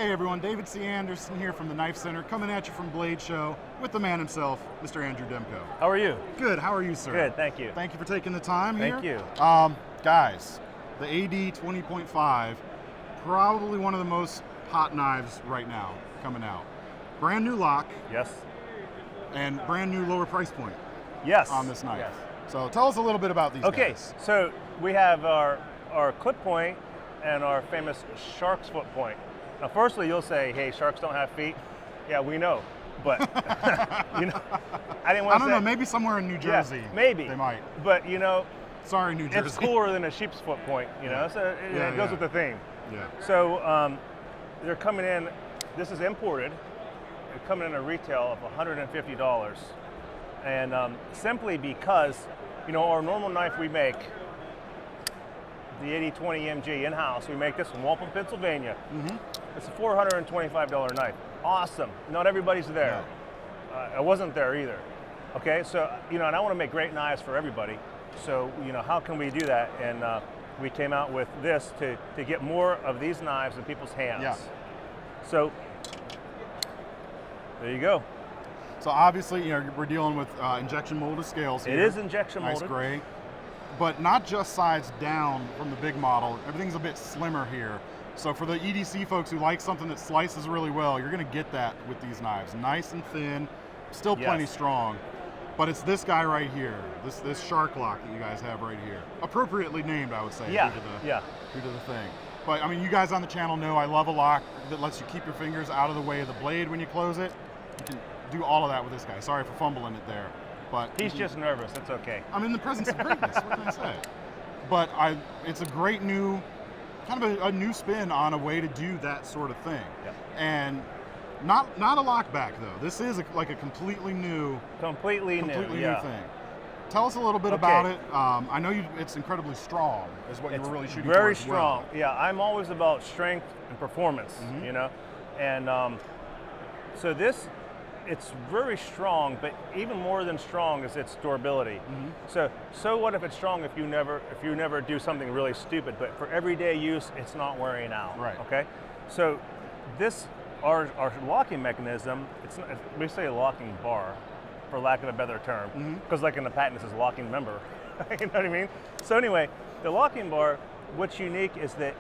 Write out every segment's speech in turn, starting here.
Hey everyone, David C. Anderson here from the Knife Center, coming at you from Blade Show with the man himself, Mr. Andrew Demko. How are you? Good, how are you, sir? Good, thank you. Thank you for taking the time here. Thank you. Guys, the AD-20.5, probably one of the most hot knives right now coming out. Brand new lock. Yes. And brand new lower price point. Yes. On this knife. Yes. So tell us a little bit about these guys. Okay, so we have our clip point and our famous shark's foot point. Now, firstly, you'll say, hey, sharks don't have feet. Yeah, we know, but I didn't want to say. I don't know, maybe somewhere in New Jersey. Yeah, maybe. They might. But, sorry, New Jersey. It's cooler than a sheep's foot point, so it goes with the theme. Yeah. So they're coming in, this is imported, they're coming in a retail of $150. And simply because, our normal knife we make, the AD-20 in-house, we make this in Waltham, Pennsylvania. Mm-hmm. It's a $425 knife. Awesome. Not everybody's there. No. I wasn't there either. Okay, so, and I want to make great knives for everybody. So, how can we do that? And we came out with this to get more of these knives in people's hands. Yeah. So, there you go. So obviously, we're dealing with injection molded scales here. It is injection molded. Nice gray. But not just sides down from the big model. Everything's a bit slimmer here. So for the EDC folks who like something that slices really well, you're going to get that with these knives. Nice and thin, still plenty strong. But it's this guy right here, this shark lock that you guys have right here. Appropriately named, I would say, due to the thing. But I mean, you guys on the channel know I love a lock that lets you keep your fingers out of the way of the blade when you close it. You can do all of that with this guy. Sorry for fumbling it there. But he's just nervous, it's okay. I'm in the presence of greatness, what can I say? But it's a great new, kind of a new spin on a way to do that sort of thing. Yep. And not a lock back though. This is like a completely new thing. Tell us a little bit about it. I know it's incredibly strong, is what you were really shooting for. Very strong. Yeah, I'm always about strength and performance, And so this, it's very strong, but even more than strong is its durability. Mm-hmm. So what if it's strong if you never do something really stupid, but for everyday use, it's not wearing out. Right. Okay. So this, our locking mechanism, we say a locking bar, for lack of a better term, because like in the patent, this is locking member. You know what I mean? So anyway, the locking bar, what's unique is that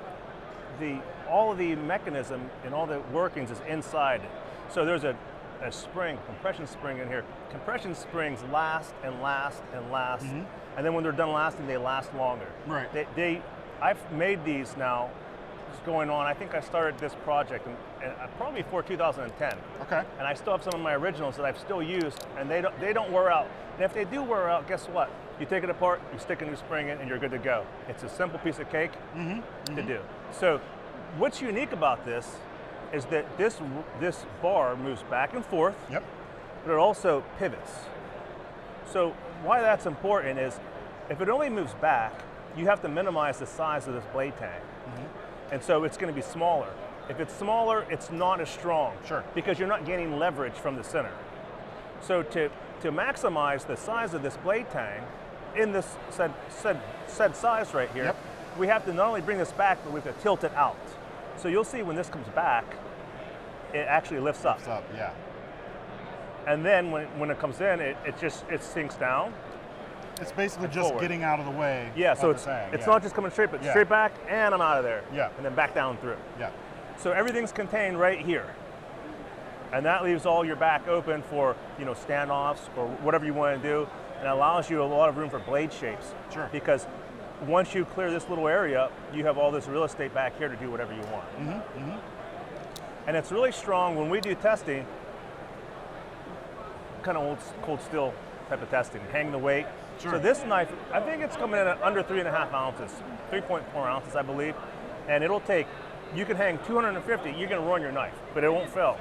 all of the mechanism and all the workings is inside it. So there's a spring, compression spring in here. Compression springs last and last and last, and then when they're done lasting, they last longer. Right. I've made these now. It's going on. I think I started this project probably before 2010. Okay. And I still have some of my originals that I've still used, and they don't wear out. And if they do wear out, guess what? You take it apart, you stick a new spring in, and you're good to go. It's a simple piece of cake to do. So, what's unique about this is that this bar moves back and forth, but it also pivots. So why that's important is if it only moves back, you have to minimize the size of this blade tang. And so it's going to be smaller. If it's smaller, it's not as strong. Sure. Because you're not gaining leverage from the center. So to maximize the size of this blade tang in this said size right here, we have to not only bring this back, but we have to tilt it out. So you'll see when this comes back, it actually lifts up. Yeah. And then when it comes in, it sinks down. It's basically just forward. Getting out of the way. Yeah, so it's not just coming straight, but straight back, and I'm out of there. Yeah. And then back down through. Yeah. So everything's contained right here. And that leaves all your back open for, standoffs or whatever you want to do, and allows you a lot of room for blade shapes. Sure. Because once you clear this little area, you have all this real estate back here to do whatever you want. And it's really strong when we do testing, kind of old cold steel type of testing, hang the weight. Sure. So this knife, I think it's coming in at under 3.5 ounces, 3.4 ounces, I believe. And it'll take, you can hang 250, you're gonna ruin your knife, but it won't fail,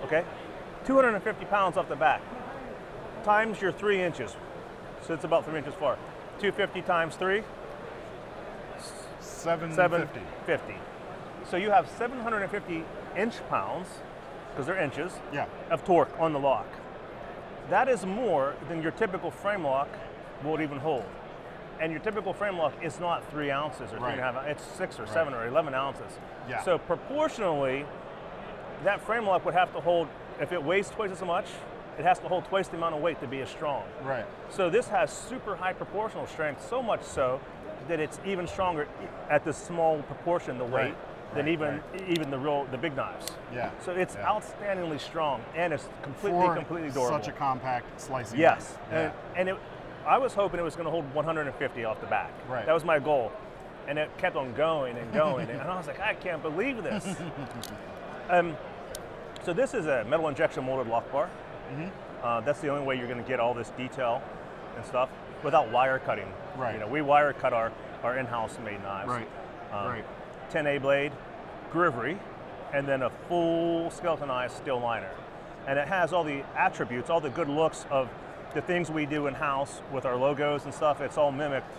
okay? 250 pounds off the back, times your 3 inches. So it's about 3 inches far. 250 times 3? 750. So you have 750 inch-pounds, because they're inches, of torque on the lock. That is more than your typical frame lock will even hold. And your typical frame lock is not 3 ounces or 3.5 ounces, it's 6 or 7 or 11 ounces. Yeah. So proportionally, that frame lock would have to hold, if it weighs twice as much, it has to hold twice the amount of weight to be as strong. Right. So this has super high proportional strength, so much so that it's even stronger at this small proportion, the weight, than even the big knives. Yeah. So it's outstandingly strong, and it's completely durable. Such a compact slicing. Yes. knife. And I was hoping it was going to hold 150 off the back. Right. That was my goal. And it kept on going and going. And I was like, I can't believe this. So this is a metal injection molded lock bar. That's the only way you're going to get all this detail and stuff without wire cutting. Right. You know, we wire cut our in-house made knives. Right. Right. 10A blade, grivery, and then a full skeletonized steel liner. And it has all the attributes, all the good looks of the things we do in-house with our logos and stuff. It's all mimicked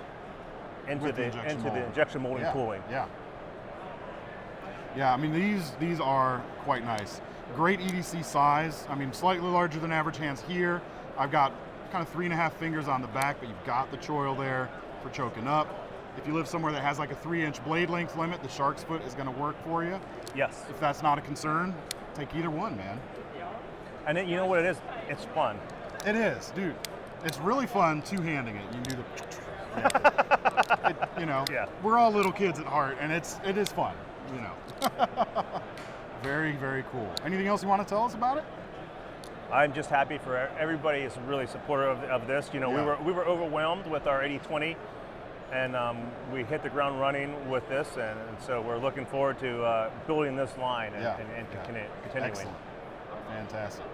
into the injection molding cooling. Yeah. Yeah, I mean, these are quite nice. Great EDC size. I mean, slightly larger than average hands here. I've got kind of 3.5 fingers on the back, but you've got the choil there for choking up. If you live somewhere that has like a 3-inch blade length limit, the shark's foot is going to work for you. Yes. If that's not a concern, take either one, man. And then, you know what it is? It's fun. It is, dude. It's really fun two-handing it. You can do the, we're all little kids at heart, and it is fun, you know. Very, very cool. Anything else you want to tell us about it? I'm just happy for everybody is really supportive of this. You know, we were overwhelmed with our AD-20, and we hit the ground running with this, and so we're looking forward to building this line and continuing. Excellent. Fantastic.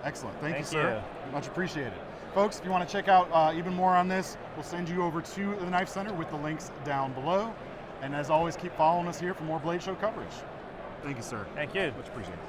Excellent. Thank you, Thank sir. you. Much appreciated. Folks, if you want to check out even more on this, we'll send you over to the Knife Center with the links down below. And as always, keep following us here for more Blade Show coverage. Thank you, sir. Thank you. Much appreciated.